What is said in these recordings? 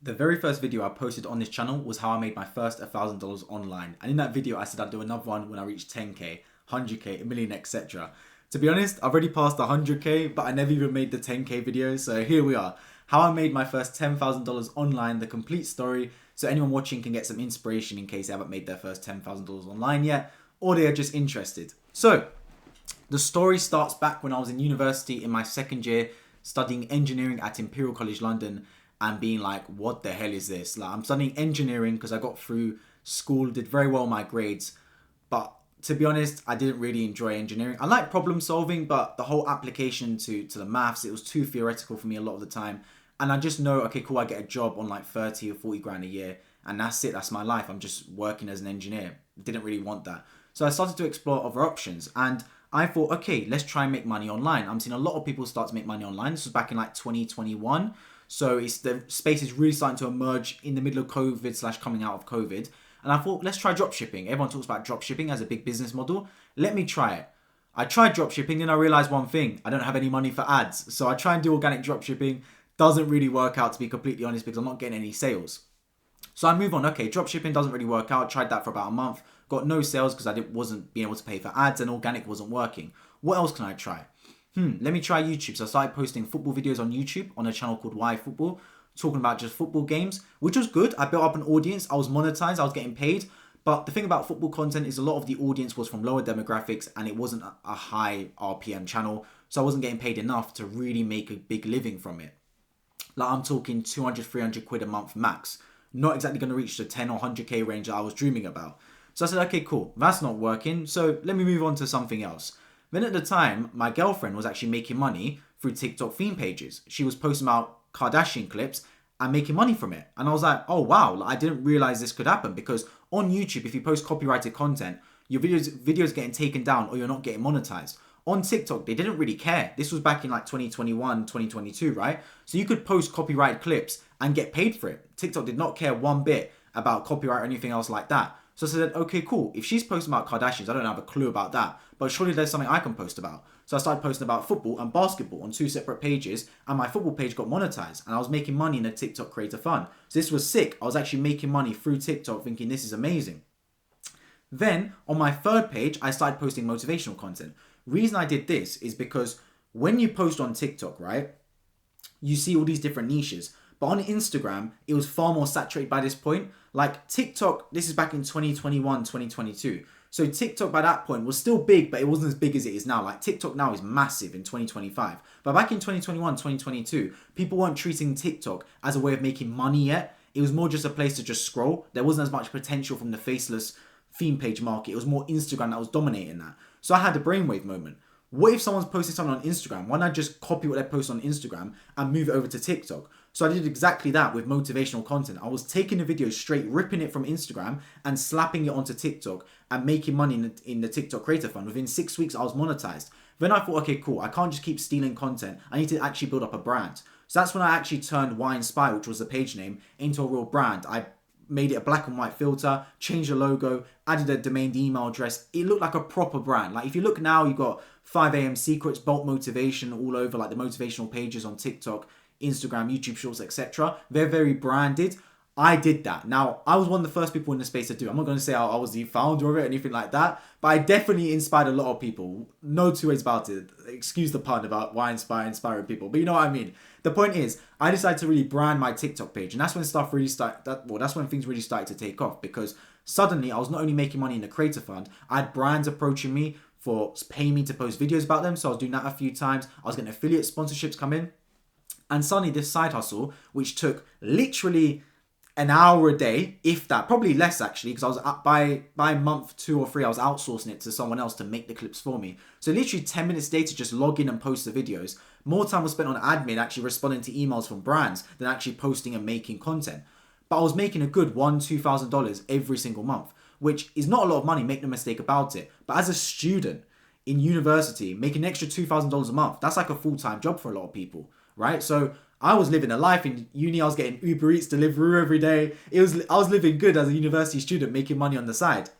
The very first video I posted on this channel was how I made my first $1,000 online. And in that video, I said I'd do another one when I reached 10K, 100K, a million, etc. To be honest, I've already passed 100K, but I never even made the 10K video. So here we are. How I made my first $10,000 online, the complete story. So anyone watching can get some inspiration in case they haven't made their first $10,000 online yet, or they are just interested. So the story starts back when I was in university in my second year, studying engineering at Imperial College London, and being like, what the hell is this? Like, I'm studying engineering because I got through school, did very well in my grades. But to be honest, I didn't really enjoy engineering. I like problem solving, but the whole application to the maths, it was too theoretical for me a lot of the time. And I just know, okay, cool, I get a job on like 30 or 40 grand a year. And that's it, that's my life. I'm just working as an engineer. Didn't really want that. So I started to explore other options. And I thought, okay, let's try and make money online. I'm seeing a lot of people start to make money online. This was back in like 2021. So the space is really starting to emerge in the middle of COVID / coming out of COVID. And I thought, let's try dropshipping. Everyone talks about dropshipping as a big business model. Let me try it. I tried dropshipping, then I realized one thing. I don't have any money for ads. So I try and do organic dropshipping. Doesn't really work out, to be completely honest, because I'm not getting any sales. So I move on. Okay, dropshipping doesn't really work out. Tried that for about a month. Got no sales because I wasn't being able to pay for ads, and organic wasn't working. What else can I try? Let me try YouTube. So I started posting football videos on YouTube on a channel called Why Football, talking about just football games, which was good. I built up an audience. I was monetized. I was getting paid. But the thing about football content is a lot of the audience was from lower demographics, and it wasn't a high RPM channel. So I wasn't getting paid enough to really make a big living from it. Like, I'm talking 200, 300 quid a month max. Not exactly going to reach the 10 or 100K range that I was dreaming about. So I said, okay, cool. That's not working. So let me move on to something else. Then at the time, my girlfriend was actually making money through TikTok theme pages. She was posting about Kardashian clips and making money from it. And I was like, oh wow, like, I didn't realize this could happen, because on YouTube, if you post copyrighted content, your videos getting taken down or you're not getting monetized. On TikTok, they didn't really care. This was back in like 2021, 2022, right? So you could post copyrighted clips and get paid for it. TikTok did not care one bit about copyright or anything else like that. So I said, okay, cool. If she's posting about Kardashians, I don't have a clue about that. But surely there's something I can post about. So I started posting about football and basketball on two separate pages. And my football page got monetized. And I was making money in the TikTok Creator Fund. So this was sick. I was actually making money through TikTok, thinking this is amazing. Then on my third page, I started posting motivational content. Reason I did this is because when you post on TikTok, right, you see all these different niches. But on Instagram, it was far more saturated by this point. Like TikTok, this is back in 2021, 2022. So TikTok by that point was still big, but it wasn't as big as it is now. Like TikTok now is massive in 2025. But back in 2021, 2022, people weren't treating TikTok as a way of making money yet. It was more just a place to just scroll. There wasn't as much potential from the faceless theme page market. It was more Instagram that was dominating that. So I had a brainwave moment. What if someone's posting something on Instagram? Why not just copy what they post on Instagram and move it over to TikTok? So I did exactly that with motivational content. I was taking the video straight, ripping it from Instagram and slapping it onto TikTok and making money in the TikTok Creator Fund. Within 6 weeks, I was monetized. Then I thought, okay, cool. I can't just keep stealing content. I need to actually build up a brand. So that's when I actually turned Why Inspire, which was the page name, into a real brand. I made it a black and white filter, changed the logo, added a domain email address. It looked like a proper brand. Like if you look now, you've got 5am secrets, bulk motivation all over, like the motivational pages on TikTok, Instagram, YouTube Shorts, etc. They're very branded. I did that. Now, I was one of the first people in the space to do. I'm not going to say I was the founder of it or anything like that, but I definitely inspired a lot of people. No two ways about it. Excuse the pun about why inspiring people, but you know what I mean. The point is, I decided to really brand my TikTok page, and that's when stuff really started. That's when things really started to take off, because suddenly I was not only making money in the Creator Fund, I had brands approaching me for paying me to post videos about them. So I was doing that a few times. I was getting affiliate sponsorships come in, and suddenly this side hustle, which took literally an hour a day, if that, probably less actually, because I was by month 2 or 3, I was outsourcing it to someone else to make the clips for me. So literally 10 minutes a day to just log in and post the videos. More time was spent on admin, actually responding to emails from brands, than actually posting and making content. But I was making a good $1,000-$2,000 every single month, which is not a lot of money, make no mistake about it. But as a student in university, making an extra $2,000 a month, that's like a full-time job for a lot of people, right? So I was living a life in uni. I was getting Uber Eats delivery every day. I was living good as a university student, making money on the side.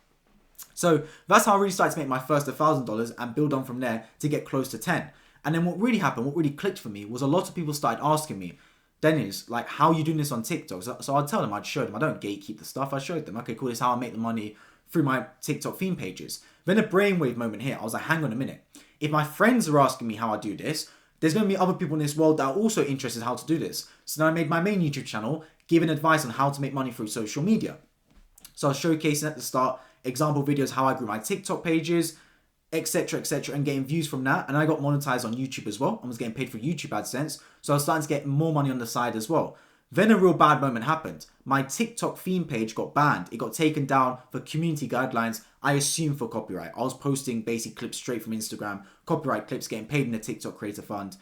So that's how I really started to make my first $1,000 and build on from there to get close to 10. And then what really happened, what really clicked for me, was a lot of people started asking me, Dennis, like, how are you doing this on TikTok? So I'd tell them, I'd show them. I don't gatekeep the stuff. I showed them, okay, cool, this is how I make the money through my TikTok theme pages. Then a brainwave moment here. I was like, hang on a minute. If my friends are asking me how I do this, there's going to be other people in this world that are also interested in how to do this. So then I made my main YouTube channel, giving advice on how to make money through social media. So I was showcasing at the start example videos, how I grew my TikTok pages, etc., etc., and getting views from that. And I got monetized on YouTube as well. I was getting paid for YouTube AdSense. So I was starting to get more money on the side as well. Then a real bad moment happened. My TikTok theme page got banned. It got taken down for community guidelines, I assume for copyright. I was posting basic clips straight from Instagram, copyright clips, getting paid in the TikTok Creator Fund.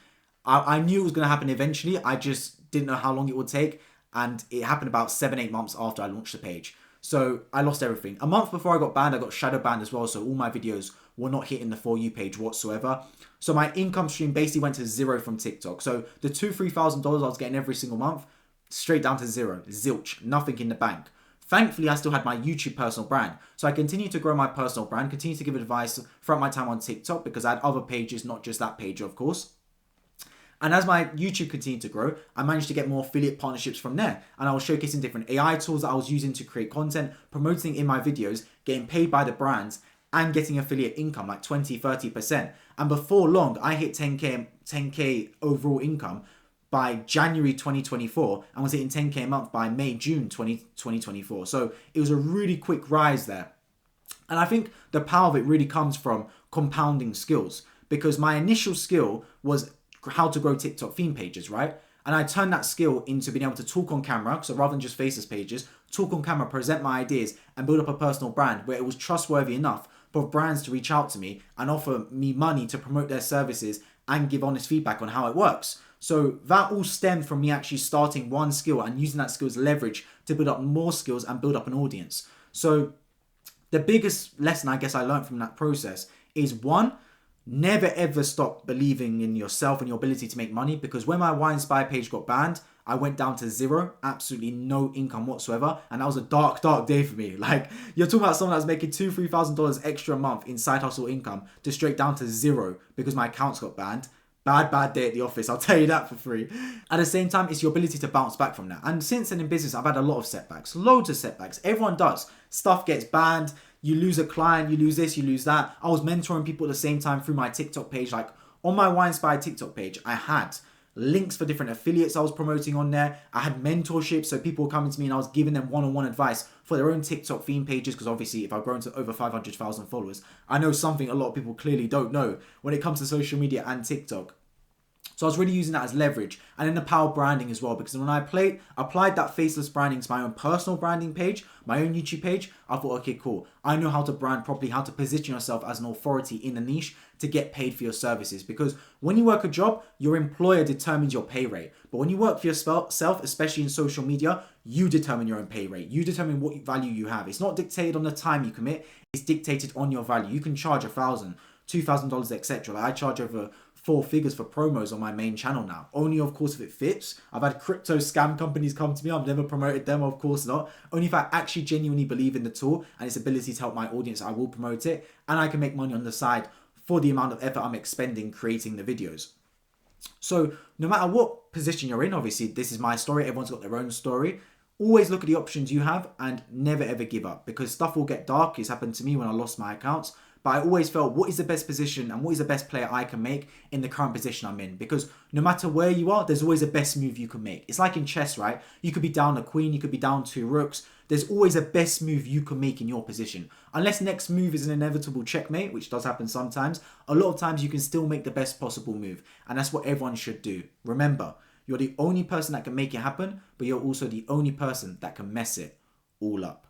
I knew it was going to happen eventually. I just didn't know how long it would take. And it happened about 7-8 months after I launched the page. So I lost everything. A month before I got banned, I got shadow banned as well. So all my videos were not hitting the For You page whatsoever. So my income stream basically went to zero from TikTok. So the $2,000-$3,000 I was getting every single month, straight down to zero, zilch, nothing in the bank. Thankfully, I still had my YouTube personal brand. So I continued to grow my personal brand, continued to give advice throughout my time on TikTok because I had other pages, not just that page, of course. And as my YouTube continued to grow, I managed to get more affiliate partnerships from there. And I was showcasing different AI tools that I was using to create content, promoting in my videos, getting paid by the brands, and getting affiliate income like 20-30%. And before long, I hit 10K overall income by January 2024 and was hitting 10K a month by May, June 2024. So it was a really quick rise there. And I think the power of it really comes from compounding skills, because my initial skill was how to grow TikTok theme pages, right? And I turned that skill into being able to talk on camera. So rather than just faceless pages, talk on camera, present my ideas, and build up a personal brand where it was trustworthy enough for brands to reach out to me and offer me money to promote their services and give honest feedback on how it works. So that all stemmed from me actually starting one skill and using that skill as leverage to build up more skills and build up an audience. So the biggest lesson I guess I learned from that process is, one, never ever stop believing in yourself and your ability to make money, because when my Winespire page got banned, I went down to zero, absolutely no income whatsoever. And that was a dark, dark day for me. Like, you're talking about someone that's making $2,000-$3,000 extra a month in side hustle income to straight down to zero because my accounts got banned. Bad day at the office, I'll tell you that for free. At the same time, it's your ability to bounce back from that. And since then in business, I've had a lot of setbacks, loads of setbacks. Everyone does. Stuff gets banned. You lose a client, you lose this, you lose that. I was mentoring people at the same time through my TikTok page. Like on my Winespire TikTok page, I had links for different affiliates I was promoting on there. I had mentorship, so people were coming to me and I was giving them one-on-one advice for their own TikTok theme pages, because obviously if I've grown to over 500,000 followers, I know something a lot of people clearly don't know when it comes to social media and TikTok. So I was really using that as leverage, and then the power of branding as well, because when I applied that faceless branding to my own personal branding page, my own YouTube page, I thought, okay, cool. I know how to brand properly, how to position yourself as an authority in a niche to get paid for your services. Because when you work a job, your employer determines your pay rate. But when you work for yourself, especially in social media, you determine your own pay rate. You determine what value you have. It's not dictated on the time you commit. It's dictated on your value. You can charge $1,000, $2,000, etc. Like I charge over 4 figures for promos on my main channel now. Only, of course, if it fits. I've had crypto scam companies come to me. I've never promoted them, of course not. Only if I actually genuinely believe in the tool and its ability to help my audience, I will promote it. And I can make money on the side for the amount of effort I'm expending creating the videos. So no matter what position you're in, obviously this is my story. Everyone's got their own story. Always look at the options you have and never ever give up, because stuff will get dark. It's happened to me when I lost my accounts. But I always felt, what is the best position and what is the best player I can make in the current position I'm in? Because no matter where you are, there's always a best move you can make. It's like in chess, right? You could be down a queen, you could be down 2 rooks. There's always a best move you can make in your position. Unless next move is an inevitable checkmate, which does happen sometimes, a lot of times you can still make the best possible move. And that's what everyone should do. Remember, you're the only person that can make it happen, but you're also the only person that can mess it all up.